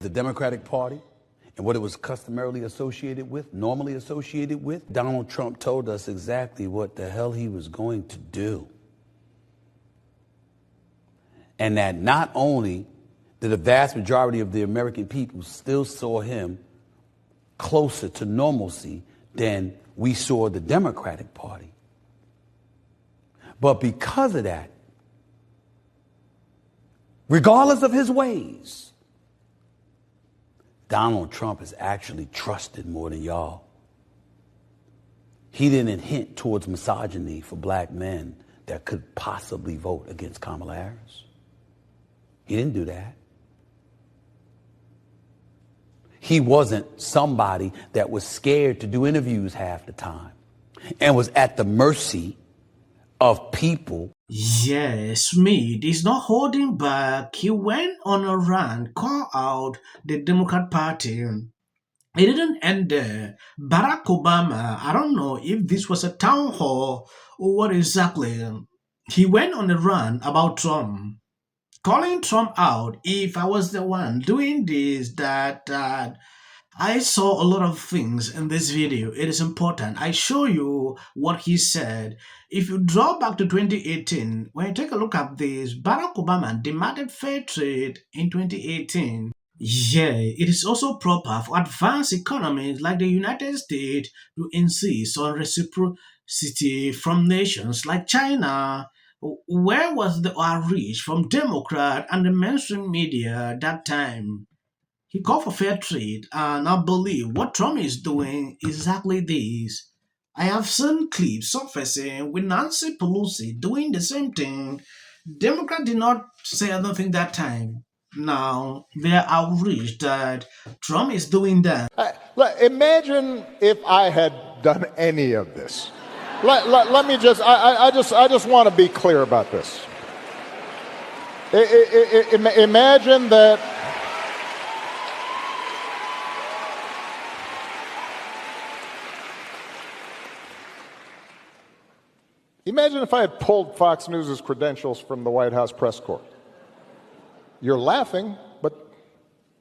The Democratic Party and what it was customarily associated with, normally associated with, Donald Trump told us exactly what the hell he was going to do. And that not only did the vast majority of the American people still saw him closer to normalcy than we saw the Democratic Party, but because of that, regardless of his ways, Donald Trump is actually trusted more than y'all. He didn't hint towards misogyny for black men that could possibly vote against Kamala Harris. He didn't do that. He wasn't somebody that was scared to do interviews half the time and was at the mercy of people. Yes, Smith is not holding back. He went on a rant, called out the Democrat Party. It didn't end there. Barack Obama, I don't know if this was a town hall or what exactly. He went on a rant about Trump, calling Trump out. If I was the one doing this, that. I saw a lot of things in this video. It is important. I show you what he said. If you draw back to 2018, when you take a look at this, Barack Obama demanded fair trade in 2018. Yeah, it is also proper for advanced economies like the United States to insist on reciprocity from nations like China. Where was the outreach from Democrat and the mainstream media at that time? He called for fair trade, and I believe what Trump is doing is exactly this. I have seen clips surfacing with Nancy Pelosi doing the same thing. Democrats did not say anything that time. Now they are outraged that Trump is doing that. Imagine if I had done any of this. Let me I just want to be clear about this. Imagine that. Imagine if I had pulled Fox News' credentials from the White House press corps. You're laughing, but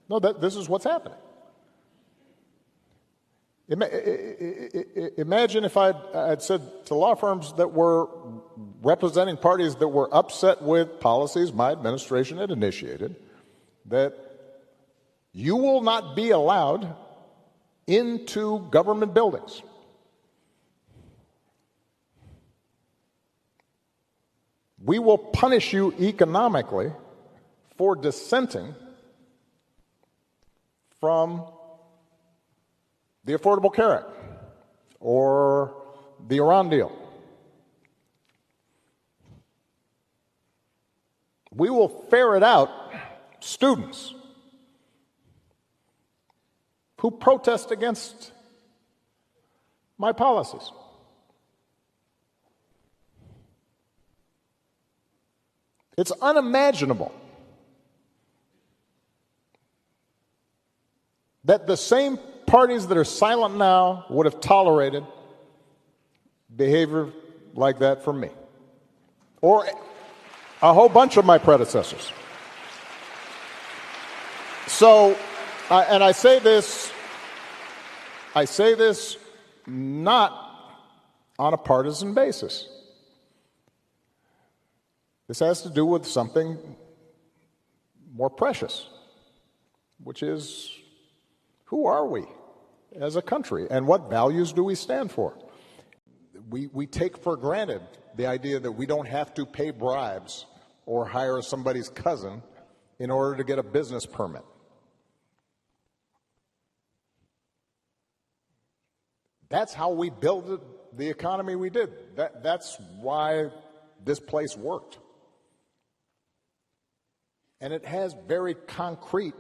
no, this is what's happening. Imagine if I'd said to law firms that were representing parties that were upset with policies my administration had initiated, that you will not be allowed into government buildings. We will punish you economically for dissenting from the Affordable Care Act or the Iran deal. We will ferret out students who protest against my policies. It's unimaginable that the same parties that are silent now would have tolerated behavior like that from me or a whole bunch of my predecessors. So, and I say this not on a partisan basis. This has to do with something more precious, which is, who are we as a country and what values do we stand for? We take for granted the idea that we don't have to pay bribes or hire somebody's cousin in order to get a business permit. That's how we built the economy we did. That's why this place worked. And it has very concrete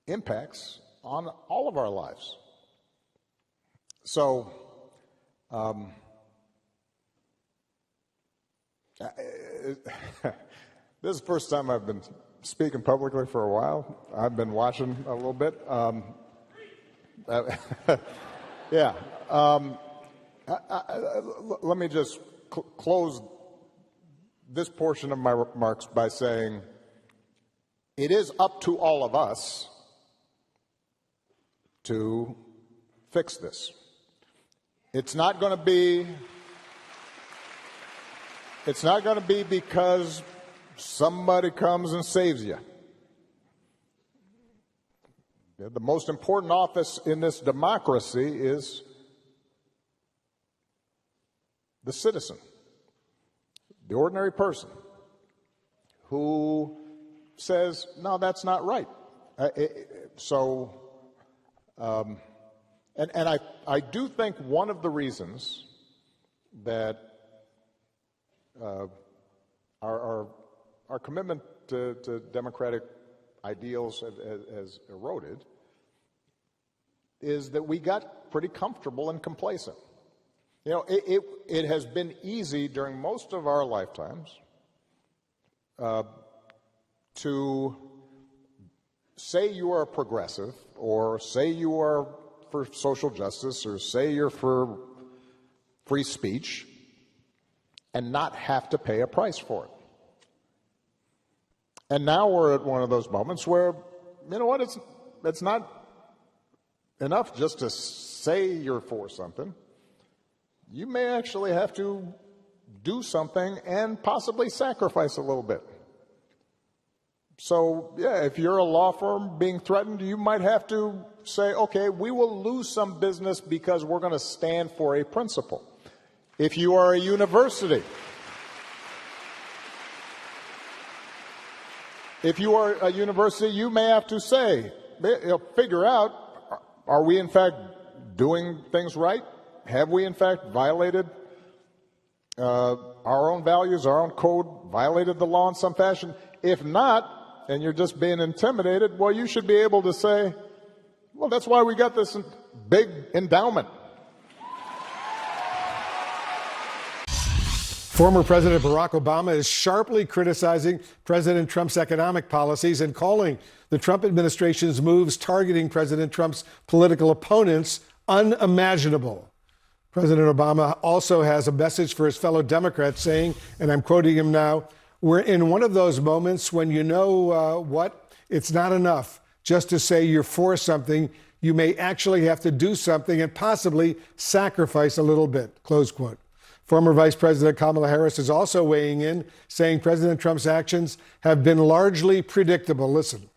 impacts on all of our lives. So, this is the first time I've been speaking publicly for a while. I've been watching a little bit. Yeah. Let me just close this portion of my remarks by saying it is up to all of us to fix this. It's not going to be because somebody comes and saves you. The most important office in this democracy is the citizen, the ordinary person who says, no, that's not right. I do think one of the reasons that our commitment to democratic ideals has eroded is that we got pretty comfortable and complacent. You know, it has been easy during most of our lifetimes to say you are progressive, or say you are for social justice, or say you're for free speech, and not have to pay a price for it. And now we're at one of those moments where, you know what, it's not enough just to say you're for something. You may actually have to do something and possibly sacrifice a little bit. So, yeah, if you're a law firm being threatened, you might have to say, okay, we will lose some business because we're going to stand for a principle. If you are a university, you may have to say, figure out, are we in fact doing things right? Have we in fact violated our own values, our own code, violated the law in some fashion? If not, and you're just being intimidated, well, you should be able to say, well, that's why we got this big endowment. Former President Barack Obama is sharply criticizing President Trump's economic policies and calling the Trump administration's moves targeting President Trump's political opponents unimaginable. President Obama also has a message for his fellow Democrats saying, and I'm quoting him now, "We're in one of those moments when you know what? It's not enough just to say you're for something. You may actually have to do something and possibly sacrifice a little bit," close quote. Former Vice President Kamala Harris is also weighing in, saying President Trump's actions have been largely predictable. Listen.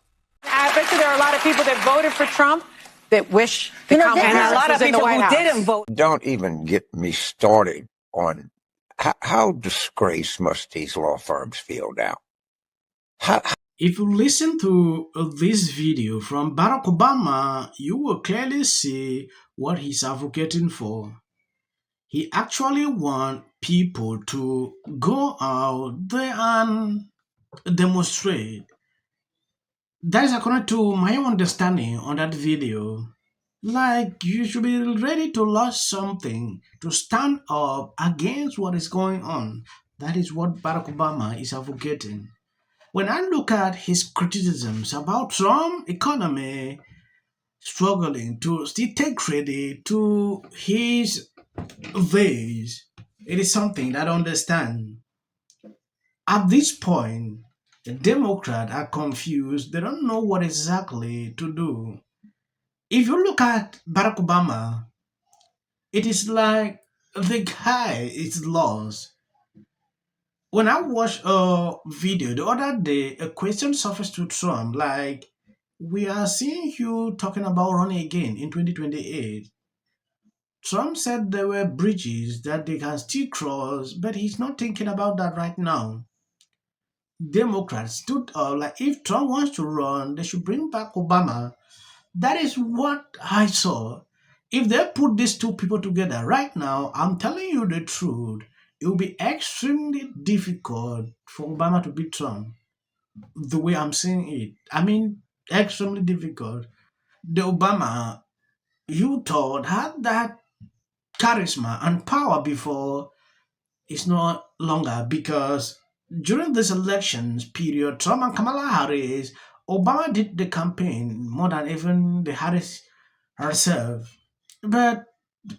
I bet you there are a lot of people that voted for Trump that wish the Kamala Harris a lot of was in the people White who House. didn't vote. Don't even get me started on how disgraced must these law firms feel now? If you listen to this video from Barack Obama, you will clearly see what he's advocating for. He actually wants people to go out there and demonstrate. That is according to my understanding on that video. Like, you should be ready to lose something, to stand up against what is going on. That is what Barack Obama is advocating. When I look at his criticisms about Trump economy struggling to still take credit to his ways, it is something that I understand. At this point, the Democrats are confused. They don't know what exactly to do. If you look at Barack Obama, it is like the guy is lost. When I watched a video the other day, a question surfaced to Trump like, we are seeing you talking about running again in 2028. Trump said there were bridges that they can still cross, but he's not thinking about that right now. Democrats stood up like, if Trump wants to run, they should bring back Obama. That is what I saw. If they put these two people together right now, I'm telling you the truth, it will be extremely difficult for Obama to beat Trump. The way I'm seeing it, I mean, extremely difficult. The Obama you thought had that charisma and power before is no longer, because during this elections period, Trump and Kamala Harris, Obama did the campaign more than even the Harris herself. But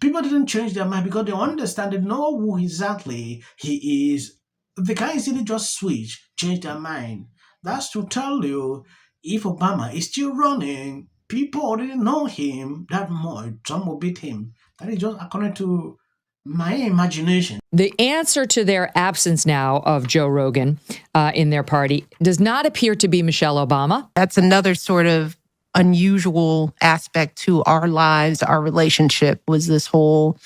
people didn't change their mind because they understand, they know who exactly he is they can't easily just switch, change their mind. That's to tell you, if Obama is still running, people already know him that much. Trump will beat him. That is just according to my imagination. The answer to their absence now of Joe Rogan in their party does not appear to be Michelle Obama. That's another sort of unusual aspect to our lives, our relationship, was this whole,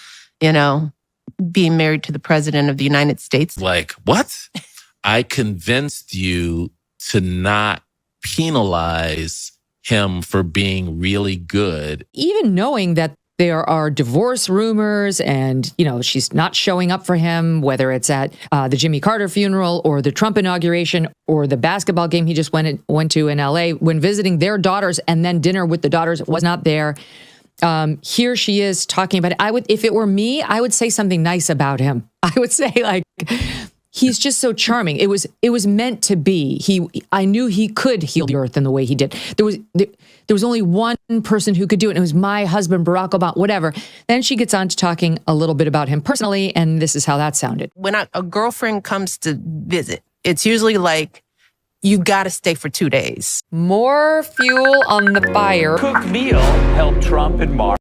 being married to the president of the United States. Like, what? I convinced you to not penalize him for being really good. Even knowing that there are divorce rumors and, she's not showing up for him, whether it's at the Jimmy Carter funeral or the Trump inauguration or the basketball game he just went to in LA, when visiting their daughters and then dinner with the daughters was not there. Here she is talking about it. If it were me, I would say something nice about him. I would say, like, he's just so charming. It was meant to be. I knew he could heal the earth in the way he did. There was only one person who could do it, and it was my husband, Barack Obama, whatever. Then she gets on to talking a little bit about him personally, and this is how that sounded. When a girlfriend comes to visit, it's usually like, you got to stay for 2 days. More fuel on the fire. Cooked meal helped Trump and Mark.